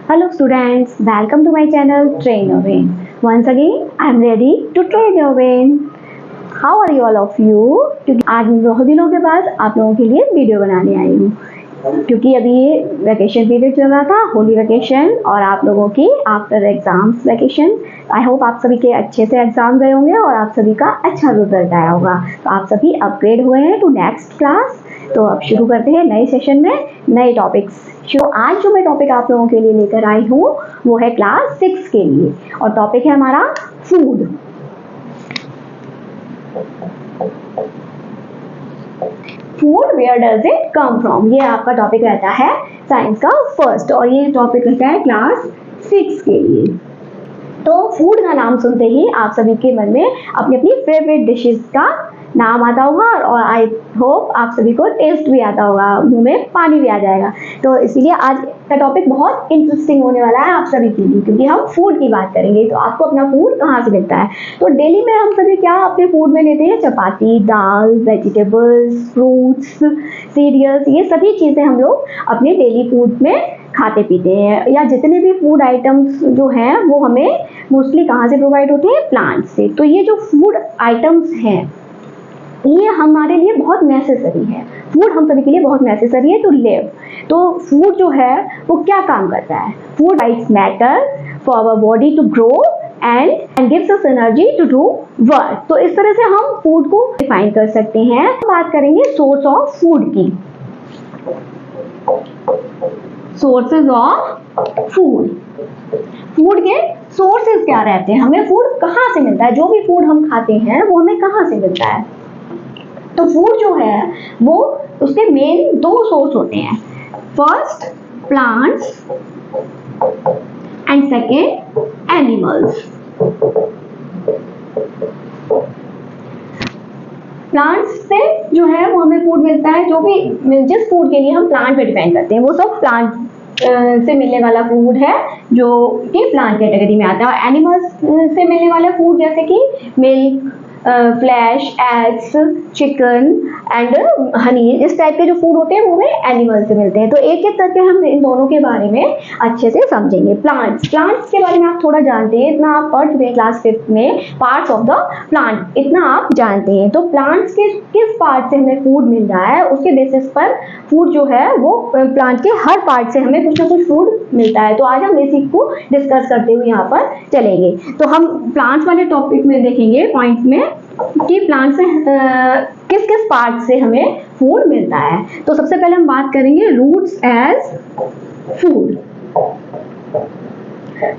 Hello students, welcome to my channel Train Your Brain. Once again, I am ready to train your brain. How are you all of you? क्योंकि आज मैं बहुत दिनों के बाद आप लोगों के लिए वीडियो बनाने आई हूँ, क्योंकि अभी वैकेशन पीरियड चल रहा था, होली वैकेशन और आप लोगों की after exams vacation. I hope आप सभी के अच्छे से एग्जाम गए होंगे और आप सभी का अच्छा रिजल्ट आया होगा। तो आप सभी अपग्रेड हुए हैं टू नेक्स्ट क्लास। तो अब शुरू करते हैं नए सेशन में नए टॉपिक्स। तो आज जो मैं टॉपिक आप लोगों के लिए लेकर आई हूँ वो है क्लास 6 के लिए, और टॉपिक है हमारा food. Food where does it come from, ये आपका टॉपिक रहता है साइंस का फर्स्ट, और ये टॉपिक रहता है क्लास 6 के लिए। तो फूड का नाम सुनते ही आप सभी के मन में अपनी अपनी फेवरेट डिशेस का नाम आता होगा, और आई होप आप सभी को टेस्ट भी आता होगा, मुंह में पानी भी आ जाएगा। तो इसीलिए आज का टॉपिक बहुत इंटरेस्टिंग होने वाला है आप सभी के लिए, क्योंकि हम फूड की बात करेंगे। तो आपको अपना फूड कहाँ से मिलता है? तो डेली में हम सभी क्या अपने फूड में लेते हैं? चपाती, दाल, वेजिटेबल्स, फ्रूट्स, सीरियल्स, ये सभी चीज़ें हम लोग अपने डेली फूड में खाते पीते हैं। या जितने भी फूड आइटम्स जो हैं वो हमें मोस्टली कहाँ से प्रोवाइड होते हैं? प्लांट से। तो ये जो फूड आइटम्स हैं ये हमारे लिए बहुत नेसेसरी है। फूड हम सभी के लिए बहुत नेसेसरी है टू लिव। तो फूड जो है वो क्या काम करता है? Food provides matter for our body to grow and gives us energy to do work. तो इस तरह से हम फूड को डिफाइन कर सकते हैं। बात करेंगे सोर्स ऑफ फूड की। सोर्सेज ऑफ फूड, फूड के सोर्सेज क्या रहते हैं? हमें फूड कहाँ से मिलता है? जो भी फूड हम खाते हैं वो हमें कहाँ से मिलता है? तो फूड जो है वो उसके मेन दो सोर्स होते हैं। First plants and second animals. Plants से जो है वो हमें फूड मिलता है, जो भी जिस फूड के लिए हम प्लांट पे डिपेंड करते हैं वो सब प्लांट से मिलने वाला फूड है, जो कि प्लांट कैटेगरी में आता है। और एनिमल्स से मिलने वाला फूड जैसे कि milk, flash, eggs, chicken and honey, इस टाइप के जो फूड होते हैं वो हमें एनिमल से मिलते हैं। तो एक एक करके हम इन दोनों के बारे में अच्छे से समझेंगे। प्लांट्स के बारे में आप थोड़ा जानते हैं, इतना आप पढ़ चुके हैं क्लास 5 में, पार्ट्स ऑफ द प्लांट, इतना आप जानते हैं। तो प्लांट्स के किस पार्ट से हमें फूड मिल रहा है उसके बेसिस पर फूड जो है वो प्लांट के हर पार्ट से हमें कुछ ना कुछ फूड मिलता है। तो आज हम इसी को डिस्कस करते हुए यहाँ पर चलेंगे। तो हम प्लांट्स वाले टॉपिक में देखेंगे पॉइंट में कि प्लांट से किस किस पार्ट से हमें फूड मिलता है। तो सबसे पहले हम बात करेंगे रूट्स एज फूड।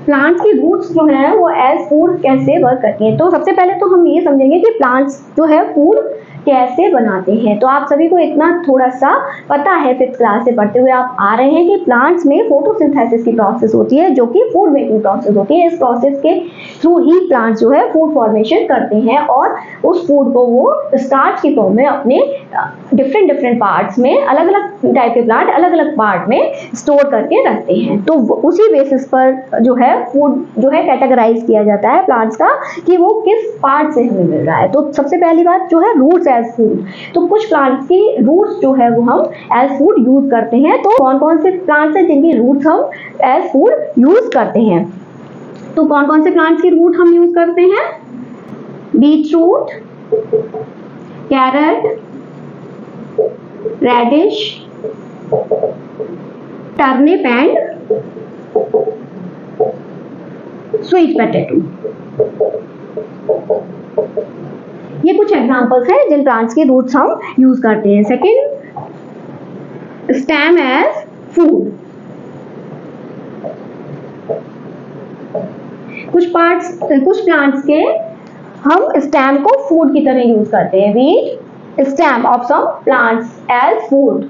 प्लांट्स की रूट्स जो है वो एज फूड कैसे वर्क करती हैं। तो सबसे पहले तो हम ये समझेंगे कि प्लांट्स जो है फूड कैसे बनाते हैं। तो आप सभी को इतना थोड़ा सा पता है, 5th क्लास से पढ़ते हुए आप आ रहे हैं कि प्लांट्स में फोटोसिंथेसिस की प्रोसेस होती है, जो कि फूड मेकिंग प्रोसेस होती है। इस प्रोसेस के थ्रू ही प्लांट्स जो है फूड फॉर्मेशन करते हैं, और उस फूड को वो स्टार्च की फॉर्म में अपने डिफरेंट पार्ट्स में, अलग अलग टाइप के प्लांट अलग अलग पार्ट में स्टोर करके रखते हैं। तो उसी बेसिस पर जो है फूड जो है कैटेगराइज किया जाता है प्लांट्स का, कि वो किस पार्ट से हमें मिल रहा है। तो सबसे पहली बात जो है रूट्स एज फूड। तो कुछ प्लांट्स की रूट्स जो है वो हम एज फूड यूज करते हैं। तो कौन कौन से प्लांट्स हैं जिनकी रूट्स हम एज फूड यूज करते हैं? तो कौन कौन से प्लांट्स की रूट हम यूज करते हैं? Beetroot, carrot, radish, turnip and sweet potato. ये कुछ एग्जांपल्स हैं जिन प्लांट्स के रूट्स हम यूज करते हैं। Second, stem as food. कुछ प्लांट्स के हम स्टेम को फूड की तरह यूज करते हैं। We stem of some plants as food.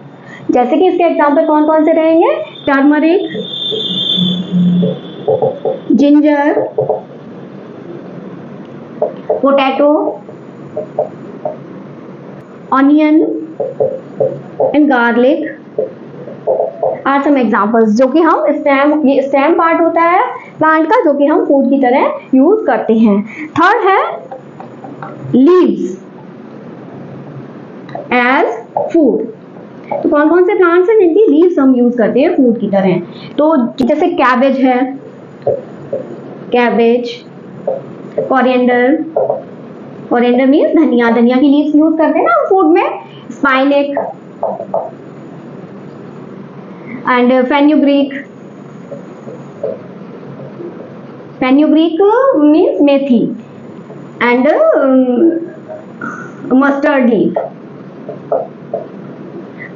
जैसे कि इसके एग्जांपल कौन कौन से रहेंगे? Turmeric, ginger, potato, onion and garlic are some examples, जो कि हम ये स्टेम पार्ट होता है प्लांट का, जो कि हम फूड की तरह यूज करते हैं। थर्ड है लीव्स एज फूड। तो कौन कौन से प्लांट्स हैं जिनकी लीव्स हम यूज करते हैं फूड की तरह? तो जैसे कैबेज है, कैबेज, कोरिएंडर, कोरिएंडर मीन्स धनिया, धनिया की लीव्स यूज करते हैं ना हम फूड में, spinach and fenugreek, fenugreek means methi and mustard leaf,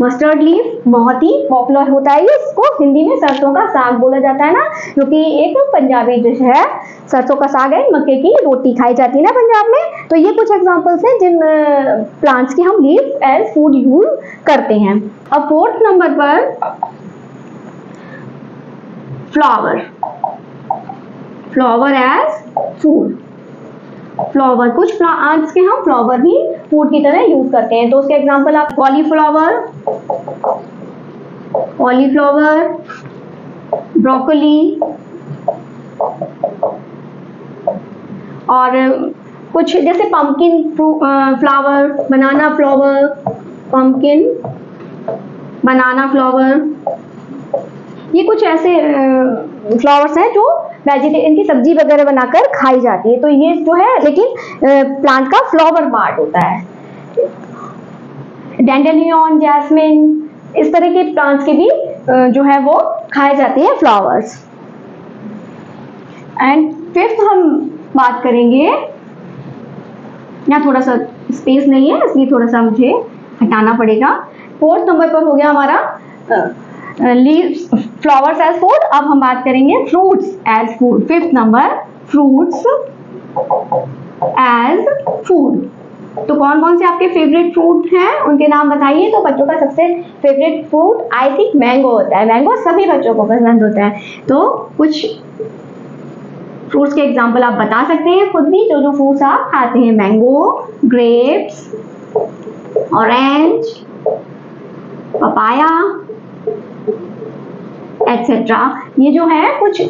mustard leaf बहुत ही पॉपुलर होता है, इसको हिंदी में सरसों का साग बोला जाता है ना, क्योंकि एक पंजाबी डिश है, सरसों का साग है, मक्के की रोटी खाई जाती है ना पंजाब में। तो ये कुछ एग्जांपल्स हैं जिन प्लांट्स की हम लीफ एज फूड यूज करते हैं। अब फोर्थ नंबर पर flower, flower as food, flower, कुछ प्लांट्स के हम फ्लावर भी फूड की तरह यूज करते हैं। तो उसके एग्जांपल आप कॉलीफ्लावर, कॉलीफ्लावर, ब्रोकोली और कुछ जैसे पंपकिन फ्लावर, बनाना फ्लावर, पंपकिन, बनाना फ्लावर, ये कुछ ऐसे फ्लावर्स हैं जो वेजिटेरियन की सब्जी वगैरह बनाकर खाई जाती है। तो ये जो है लेकिन प्लांट का फ्लावर पार्ट होता है। डैंडेलियन, जैस्मिन, इस तरह के प्लांट्स के भी जो है वो खाए जाते हैं फ्लावर्स। एंड फिफ्थ हम बात करेंगे, यहाँ थोड़ा सा स्पेस नहीं है इसलिए थोड़ा सा मुझे हटाना पड़ेगा। फोर्थ नंबर पर हो गया हमारा लीव्स, फ्लावर्स एज फूड। अब हम बात करेंगे fruits as food. Fifth number, fruits as food. तो कौन कौन से आपके फेवरेट फ्रूट हैं उनके नाम बताइए। तो बच्चों का सबसे favourite fruit I think mango होता है, मैंगो सभी बच्चों को पसंद होता है। तो कुछ फ्रूट्स के एग्जाम्पल आप बता सकते हैं खुद भी, जो जो फ्रूट्स आप खाते हैं। Mango, grapes, orange, papaya etcetera. ये जो है कुछ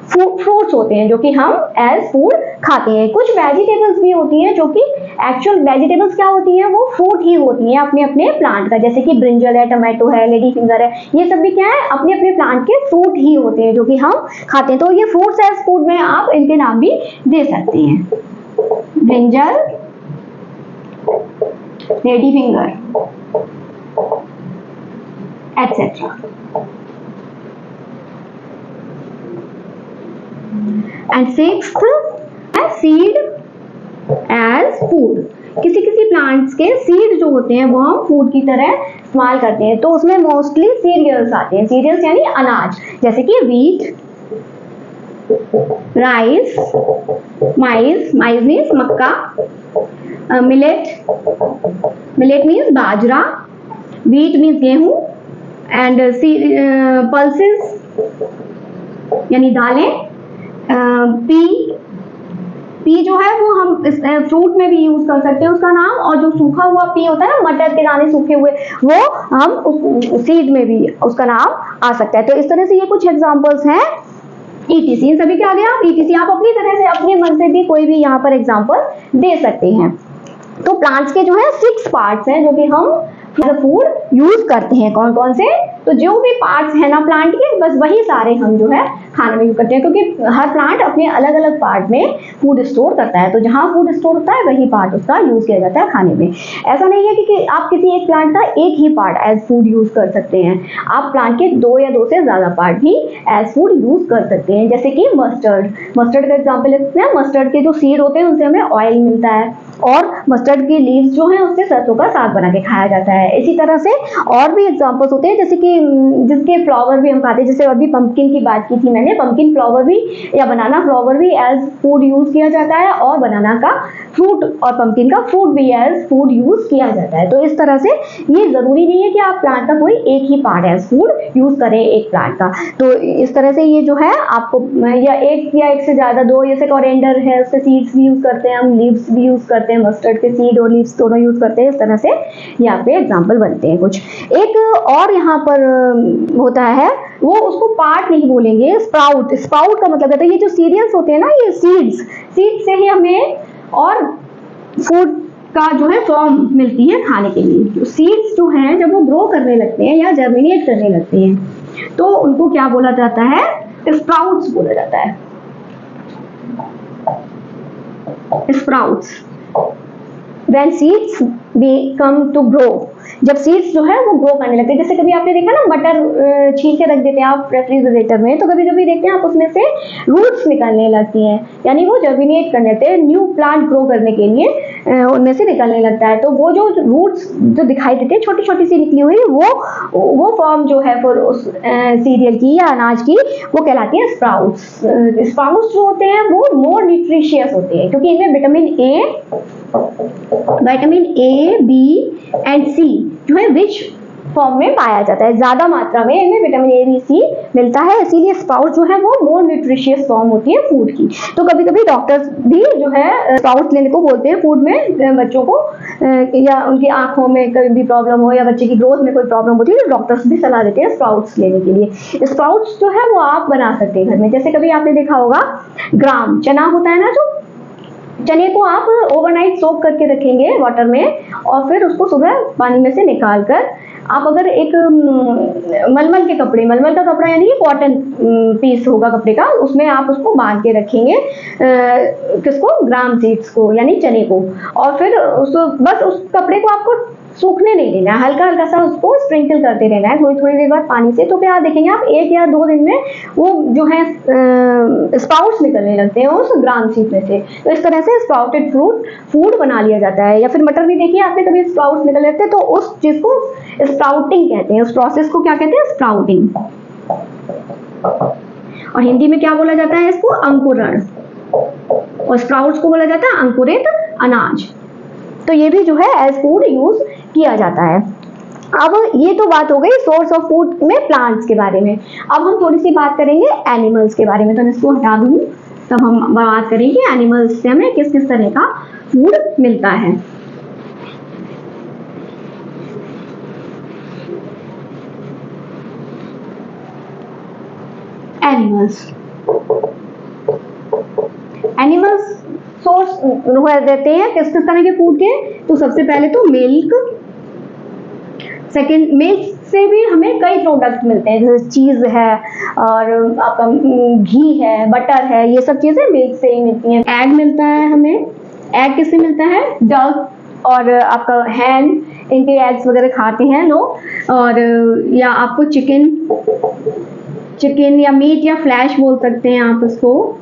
फ्रूट्स होते हैं जो कि हम एज फूड खाते हैं। कुछ वेजिटेबल्स भी होती हैं जो कि एक्चुअल वेजिटेबल्स क्या होती हैं, वो फ्रूट ही होती हैं अपने अपने प्लांट का, जैसे कि ब्रिंजल है, टमाटो है, लेडी फिंगर है, ये सब भी क्या है अपने अपने प्लांट के फ्रूट ही होते हैं जो कि हम खाते हैं। तो ये फ्रूट्स एज फूड में आप इनके नाम भी दे सकते हैं, brinjal, lady finger etcetera. And sixth, seed as food. किसी किसी प्लांट्स के सीड जो होते हैं वो हम फूड की तरह इस्तेमाल करते हैं। तो उसमें मोस्टली सीरियल्स आते हैं, सीरियल्स यानी अनाज, जैसे कि wheat, rice, maize, maize means मक्का, मिलेट, मिलेट मीन्स बाजरा, व्हीट मीन्स गेहूं एंड पल्सेस यानी दालें, पी जो है वो हम इस फ्रूट में भी यूज कर सकते हैं उसका नाम, और जो सूखा हुआ पी होता है ना, मटर के दाने सूखे हुए, वो हम उस सीड में भी उसका नाम आ सकता है। तो इस तरह से ये कुछ एग्जांपल्स हैं ETC। सभी क्या आ गया आप ETC, आप अपनी तरह से अपने मन से भी कोई भी यहाँ पर एग्जांपल दे सकते हैं। तो प्लांट्स के जो है 6 पार्ट्स हैं जो कि हम फूड यूज करते हैं। कौन कौन से? तो जो भी पार्ट्स है ना प्लांट के, बस वही सारे हम जो है खाने में यूज करते हैं, क्योंकि हर प्लांट अपने अलग अलग पार्ट में फूड स्टोर करता है। तो जहाँ फूड स्टोर होता है वही पार्ट उसका यूज किया जाता है खाने में। ऐसा नहीं है कि आप किसी एक प्लांट का एक ही पार्ट एज फूड यूज कर सकते हैं, आप प्लांट के 2 या 2 से ज्यादा पार्ट भी एज फूड यूज कर सकते हैं। जैसे कि मस्टर्ड, मस्टर्ड का एग्जाम्पल लेते हैं। मस्टर्ड के जो सीड होते हैं उनसे हमें ऑयल मिलता है, और मस्टर्ड की लीव्स जो है उससे सरसों का साग बना के खाया जाता है। इसी तरह से और भी एग्जांपल्स होते हैं, जैसे कि जिसके फ्लावर भी हम खाते हैं, जैसे अभी पंपकिन की बात की थी मैंने, पंपकिन फ्लावर भी या बनाना फ्लावर भी एज फूड यूज किया जाता है, और बनाना का फ्रूट और पंपकिन का फ्रूट भी एज फूड यूज किया जाता है। तो इस तरह से ये जरूरी नहीं है कि आप प्लांट का कोई एक ही पार्ट एज फूड यूज करें एक प्लांट का। तो इस तरह से ये जो है आपको या एक से ज्यादा 2, जैसे कोरिएंडर है उससे सीड्स भी यूज करते हैं हम, लीव्स भी यूज करते हैं, मस्टर्ड के सीड और लीव्स दोनों यूज करते हैं। इस तरह से यहाँ पे एग्जाम्पल बनते हैं कुछ। एक और यहाँ पर होता है, वो उसको पार्ट नहीं बोलेंगे, स्प्राउट। स्प्राउट का मतलब है ये जो सीरियल्स होते हैं ना, ये सीड्स से ही हमें और फूड का जो है फॉर्म मिलती है खाने के लिए। तो सीड्स जो हैं जब वो ग्रो करने लगते हैं या जर्मिनेट करने लगते हैं तो उनको क्या बोला जाता है? स्प्राउट्स बोला जाता है। Sprouts. When seeds become to grow, जब सीड्स जो है वो ग्रो करने लगते हैं, जैसे कभी आपने देखा ना मटर छील के रख देते हैं आप रेफ्रिजरेटर में, तो कभी कभी देखते हैं आप उसमें से रूट्स निकलने लगती हैं, यानी वो जर्मिनेट करने लगते हैं, न्यू प्लांट ग्रो करने के लिए उनमें से निकलने लगता है। तो वो जो रूट्स जो दिखाई देते हैं छोटी छोटी सी निकली हुई, वो फॉर्म जो है फिर उस सीरियल की या अनाज की, वो कहलाती है स्प्राउट्स। स्प्राउट्स जो होते हैं वो मोर न्यूट्रिशियस होते हैं क्योंकि इनमें विटामिन ए, बी एंड सी जो है रिच फॉर्म में पाया जाता है, ज्यादा मात्रा में इनमें विटामिन ए, बी, सी मिलता है, इसीलिए स्प्राउट जो है वो मोर न्यूट्रिशियस फॉर्म होती है फूड की। तो कभी कभी डॉक्टर्स भी जो है स्प्राउट लेने को बोलते हैं फूड में बच्चों को, या उनकी आंखों में कोई भी प्रॉब्लम हो या बच्चे की ग्रोथ में कोई प्रॉब्लम होती है तो डॉक्टर्स भी सलाह देते हैं स्प्राउट्स लेने के लिए। स्प्राउट्स जो है वो आप बना सकते हैं घर में, जैसे कभी आपने देखा होगा ग्राम चना होता है ना, जो चने को आप ओवरनाइट सोक करके रखेंगे वाटर में और फिर उसको सुबह पानी में से निकाल कर आप अगर एक मलमल के कपड़े, मलमल का कपड़ा यानी कॉटन पीस होगा कपड़े का, उसमें आप उसको बांध के रखेंगे किसको? ग्राम सीड्स को यानी चने को, और फिर उसको बस उस कपड़े को आपको सूखने नहीं देना है, हल्का हल्का सा उसको स्प्रिंकल करते रहना है थोड़ी थोड़ी देर बाद पानी से। तो क्या देखेंगे आप 1 या 2 दिन में वो जो है स्प्राउट्स निकलने लगते हैं उस ग्राम सीड में से। तो इस तरह से स्प्राउटेड फूड बना लिया जाता है। या फिर मटर भी देखिए आपने कभी स्प्राउट्स निकल लगते हैं तो उस चीज को स्प्राउटिंग कहते हैं, उस प्रोसेस को क्या कहते हैं? स्प्राउटिंग। और हिंदी में क्या बोला जाता है इसको? अंकुरण। और स्प्राउट्स को बोला जाता है अंकुरित अनाज। तो ये भी जो है एज फूड यूज किया जाता है। अब ये तो बात हो गई सोर्स ऑफ फूड में प्लांट्स के बारे में। अब हम थोड़ी सी बात करेंगे एनिमल्स के बारे में, तो मैं इसको हटा दूंगी, तब हम बात करेंगे एनिमल्स से हमें किस किस तरह का फूड मिलता है। एनिमल्स सोर्स देते हैं किस किस तरह के फूड के? तो सबसे पहले तो मिल्क, सेकंड मिल्क से भी हमें कई प्रोडक्ट मिलते हैं, जैसे चीज है और आपका घी है, बटर है, ये सब चीजें मिल्क से ही मिलती हैं। एग मिलता है हमें, एग किससे मिलता है? डक और आपका हैन, इनके एग्स वगैरह खाते हैं लोग। और या आपको चिकन या मीट या फ्लैश बोल सकते हैं आप उसको।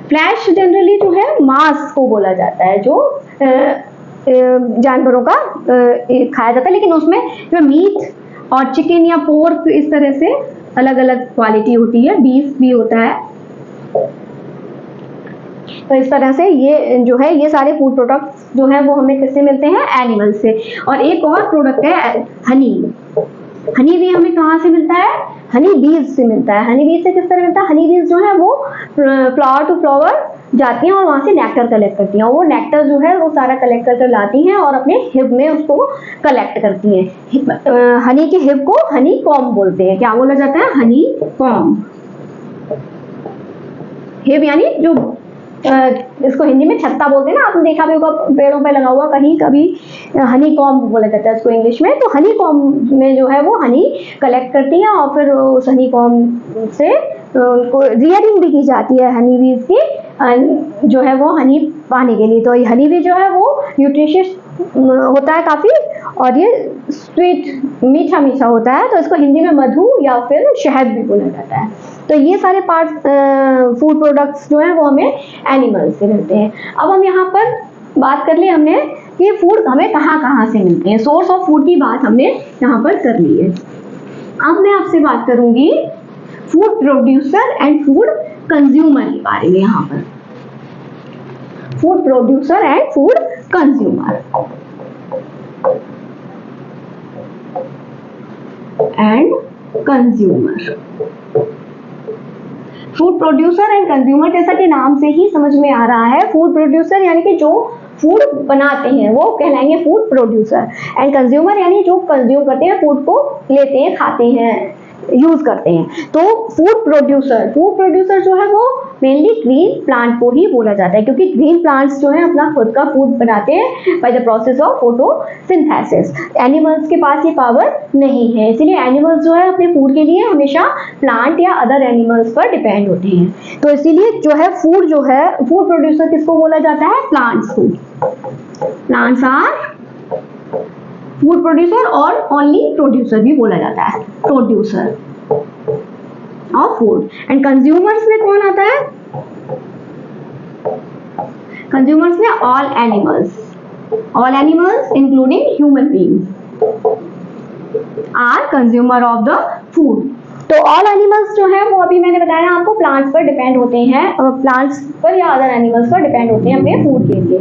फ्लैश जनरली जो है मांस को बोला जाता है, जो जानवरों का खाया जाता है, लेकिन उसमें जो मीट और चिकन या पोर्क इस तरह से अलग अलग क्वालिटी होती है, बीफ भी होता है। तो इस तरह से ये जो है ये सारे फूड प्रोडक्ट्स जो है वो हमें किससे मिलते हैं? एनिमल से। और एक और प्रोडक्ट है हनी। हनी भी हमें कहाँ से मिलता है? हनी बीज से मिलता है। हनी बीज से किस तरह मिलता है? हनी बीज जो है वो फ्लावर टू फ्लावर जाती हैं और वहां से नेक्टर कलेक्ट करती हैं। वो नेक्टर जो है वो सारा कलेक्ट कर लाती हैं और अपने हिब में उसको कलेक्ट करती हैं। हनी की हिब को हनी कॉम्ब बोलते हैं। क्या बोला जाता है? हनी कॉम्ब। हिब यानी जो इसको हिंदी में छत्ता बोलते हैं ना, आपने देखा भी होगा पेड़ों पे लगा हुआ, कहीं कभी हनी कॉम्ब बोला जाता है इसको इंग्लिश में। तो हनी कॉम्ब में जो है वो हनी कलेक्ट करती है और फिर उस हनी कॉम्ब से उनको रियरिंग भी की जाती है हनी बीज की, जो है वो हनी पाने के लिए। तो ये हनी भी जो है वो न्यूट्रिशियस होता है काफी, और ये स्वीट मीठा मीठा होता है, तो इसको हिंदी में मधु या फिर शहद भी बोला जाता है। तो ये सारे पार्ट फूड प्रोडक्ट्स जो है वो हमें एनिमल से मिलते हैं। अब हम यहाँ पर बात कर ली हमने कि फूड हमें कहाँ कहाँ से मिलते हैं, सोर्स ऑफ फूड की बात हमने यहाँ पर कर ली है। अब मैं आपसे बात करूंगी food producer and food consumer के बारे में। यहाँ पर food producer and food consumer food producer and consumer, जैसा कि नाम से ही समझ में आ रहा है, फूड प्रोड्यूसर यानी कि जो फूड बनाते हैं वो कहलाएंगे फूड प्रोड्यूसर, एंड कंज्यूमर यानी जो कंज्यूम करते हैं, फूड को लेते हैं, खाते हैं, यूज करते हैं। तो फूड प्रोड्यूसर जो है वो मेनली ग्रीन प्लांट को ही बोला जाता है, क्योंकि ग्रीन प्लांट्स जो है अपना खुद का फूड बनाते हैं by the process of photosynthesis. Animals के पास ये पावर नहीं है, इसलिए एनिमल्स जो है अपने फूड के लिए हमेशा प्लांट या अदर एनिमल्स पर डिपेंड होते हैं। तो इसीलिए जो है फूड प्रोड्यूसर किसको बोला जाता है? प्लांट्स को। प्लांट्स आर फूड प्रोड्यूसर और ओनली प्रोड्यूसर भी बोला जाता है, producer of food. And consumers में कौन आता है? कंज्यूमर्स में all animals including human beings are consumer of the food. तो ऑल एनिमल्स जो है वो अभी मैंने बताया आपको प्लांट्स पर डिपेंड होते हैं, प्लांट्स पर या अदर एनिमल्स पर डिपेंड होते हैं अपने फूड के लिए।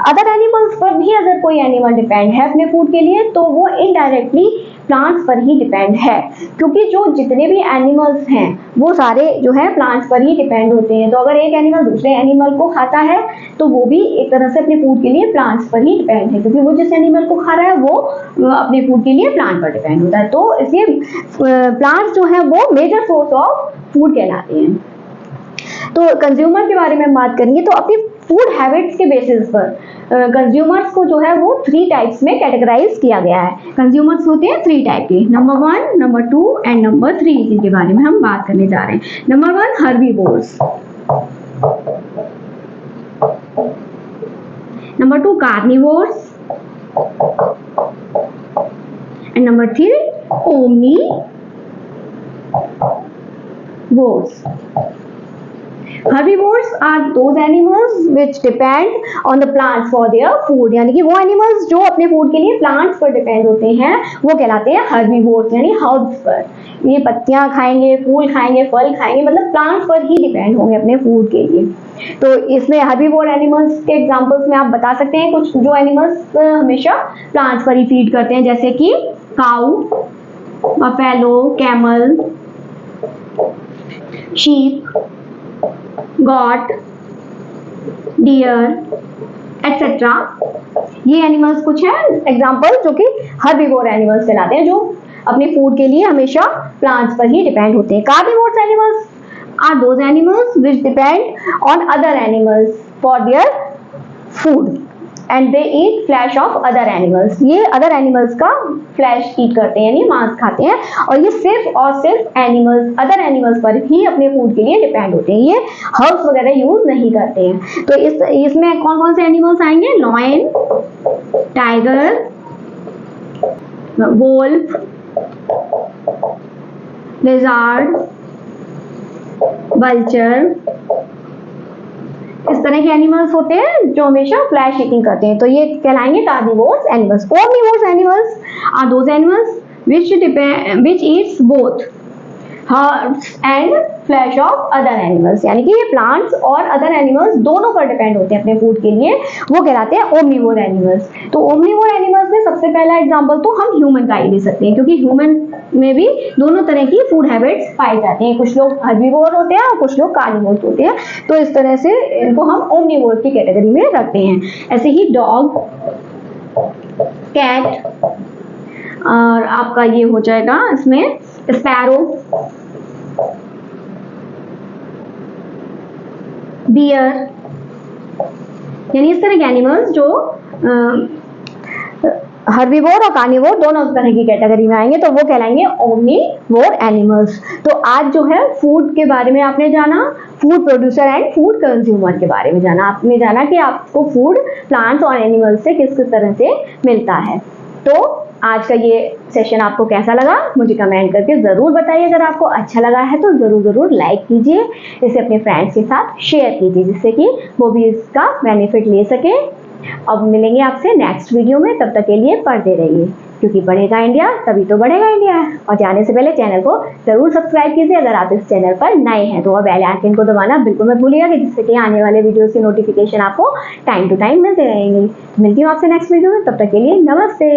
अदर एनिमल्स पर भी अगर कोई एनिमल डिपेंड है अपने फूड के लिए तो वो इनडायरेक्टली प्लांट्स पर ही डिपेंड है, क्योंकि जो जितने भी एनिमल्स हैं वो सारे जो है प्लांट्स पर ही डिपेंड होते हैं। तो अगर एक एनिमल दूसरे एनिमल को खाता है तो वो भी एक तरह से अपने फूड के लिए प्लांट्स पर ही डिपेंड है, क्योंकि वो जिस एनिमल को खा रहा है वो अपने फूड के लिए प्लांट पर डिपेंड होता है। तो इसलिए प्लांट्स जो है वो मेजर सोर्स ऑफ फूड कहलाते हैं। तो कंज्यूमर के बारे में बात करेंगे तो अपनी फूड हैबिट्स के बेसिस पर कंज्यूमर्स को जो है वो 3 टाइप्स में कैटेगराइज किया गया है। कंज्यूमर्स होते हैं 3 टाइप के, नंबर 1, नंबर 2 एंड नंबर 3, जिनके बारे में हम बात करने जा रहे हैं। Number 1 herbivores, number 2 carnivores and number 3 omnivores. Herbivores are those animals which depend on the plants for their food, यानी कि वो एनिमल्स जो अपने फूड के लिए प्लांट्स पर डिपेंड होते हैं वो कहलाते हैं हर्बीवोर्स, यानी हर्ब्स पर। ये पत्तियां खाएंगे, फूल खाएंगे, फल खाएंगे, मतलब प्लांट्स पर ही डिपेंड होंगे अपने फूड के लिए। तो इसमें हर्बीवोर एनिमल्स के एग्जांपल्स में आप बता सकते हैं कुछ जो एनिमल्स हमेशा प्लांट्स पर ही फीड करते हैं, जैसे कि cow, buffalo, camel, sheep, goat, deer etcetera. ये एनिमल्स कुछ हैं एग्जाम्पल जो कि हर्बीवोर एनिमल्स कहलाते हैं, जो अपने फूड के लिए हमेशा प्लांट्स पर ही डिपेंड होते हैं। Carnivores animals are those animals which depend on other animals for their food and they eat flesh of other animals. ये अदर एनिमल्स का फ्लैश ईट करते हैं, यानी मांस खाते हैं, और ये सिर्फ और सिर्फ अदर एनिमल्स पर ही अपने फूड के लिए डिपेंड होते हैं। ये हर्ब्स वगैरह यूज नहीं करते हैं। तो इसमें कौन कौन से एनिमल्स आएंगे? Lion, tiger, wolf, lizard, vulture, इस तरह के एनिमल्स होते हैं जो हमेशा फ्लैश ईटिंग करते हैं। तो ये कहलाएंगे carnivores animals. Omnivores animals are those animals which eats both herbs and flesh of other animals, यानी कि ये प्लांट्स और अदर एनिमल्स दोनों पर डिपेंड होते हैं अपने फूड के लिए, वो कहलाते हैं ओमनिवोर एनिमल्स। तो ओमनिवोर एनिमल्स में सबसे पहला एग्जांपल तो हम ह्यूमन का ही ले सकते हैं, क्योंकि ह्यूमन में भी दोनों तरह की फूड हैबिट्स पाई जाती हैं। कुछ लोग हर्बीवोर होते हैं और कुछ लोग कार्निवोर होते हैं। तो इस तरह से इनको हम ओमनिवोर की कैटेगरी में रखते हैं। ऐसे ही डॉग, कैट, और आपका ये हो जाएगा इसमें स्पैरो, बियर, यानी इस तरह के एनिमल्स जो हर्बीवोर और कार्निवोर दोनों तरह की कैटेगरी में आएंगे, तो वो कहलाएंगे ओमनीवोर एनिमल्स। तो आज जो है फूड के बारे में आपने जाना, food producer and food consumer के बारे में जाना। आपने जाना कि आपको फूड प्लांट्स और एनिमल्स से किस किस तरह से मिलता है। तो आज का ये सेशन आपको कैसा लगा मुझे कमेंट करके ज़रूर बताइए। अगर आपको अच्छा लगा है तो ज़रूर लाइक कीजिए, इसे अपने फ्रेंड्स के साथ शेयर कीजिए, जिससे कि वो भी इसका बेनिफिट ले सके। अब मिलेंगे आपसे नेक्स्ट वीडियो में, तब तक के लिए पढ़ते रहिए, क्योंकि पढ़ेगा इंडिया तभी तो बढ़ेगा इंडिया। और जाने से पहले चैनल को ज़रूर सब्सक्राइब कीजिए अगर आप इस चैनल पर नए हैं तो, और बेल आइकन को दबाना बिल्कुल मत भूलिएगा, जिससे कि आने वाले वीडियोस की नोटिफिकेशन आपको टाइम टू टाइम मिलते रहेंगे। मिलती हूँ आपसे नेक्स्ट वीडियो में, तब तक के लिए नमस्ते।